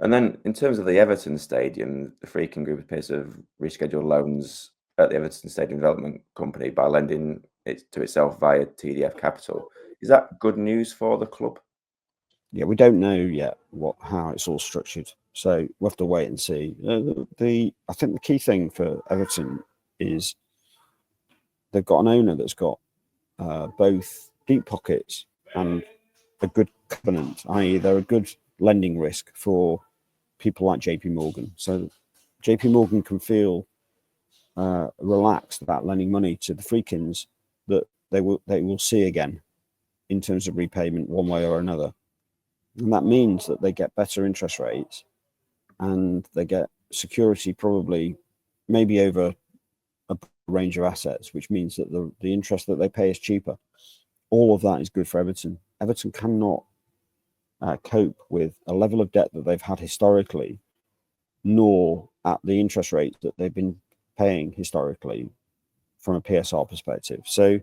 And then in terms of the Everton Stadium, the Friedkin Group appears to have rescheduled loans at the Everton Stadium Development Company by lending it to itself via TDF Capital. Is that good news for the club? Yeah, we don't know yet how it's all structured, so we'll have to wait and see. I think the key thing for Everton is they've got an owner that's got both deep pockets and a good covenant, i.e., they're a good lending risk for people like JP Morgan. So JP Morgan can feel relaxed about lending money to the Friedkins that they will see again in terms of repayment one way or another. And that means that they get better interest rates and they get security, probably maybe over a range of assets, which means that the interest that they pay is cheaper. All of that is good for Everton. Everton cannot cope with a level of debt that they've had historically, nor at the interest rates that they've been paying historically from a PSR perspective. So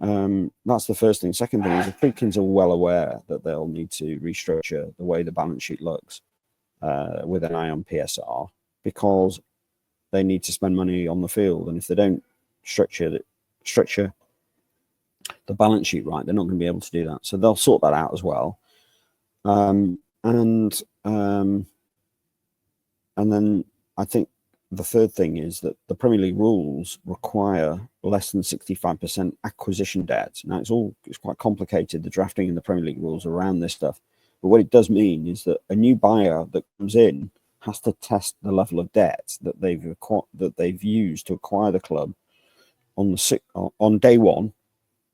that's the first thing. Second thing is the Friedkins are well aware that they'll need to restructure the way the balance sheet looks with an eye on PSR, because they need to spend money on the field, and if they don't structure the balance sheet right, they're not going to be able to do that. So they'll sort that out as well. And then I think the third thing is that the Premier League rules require less than 65% acquisition debt. Now it's quite complicated, the drafting in the Premier League rules around this stuff. But what it does mean is that a new buyer that comes in has to test the level of debt that they've used to acquire the club on day one,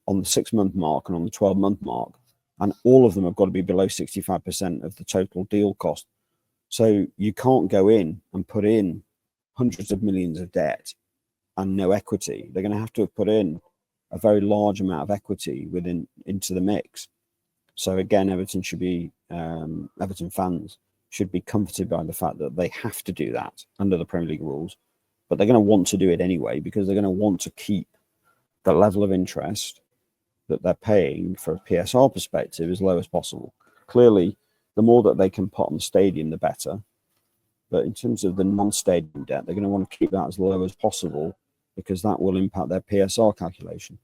on the 6-month mark, and on the 12-month mark, and all of them have got to be below 65% of the total deal cost. So you can't go in and put in hundreds of millions of debt and no equity. They're going to have to put in a very large amount of equity into the mix. So again, Everton fans should be comforted by the fact that they have to do that under the Premier League rules, but they're going to want to do it anyway, because they're going to want to keep the level of interest that they're paying for a PSR perspective as low as possible. Clearly, the more that they can put on the stadium, the better. But in terms of the non-stadium debt, they're going to want to keep that as low as possible, because that will impact their PSR calculation.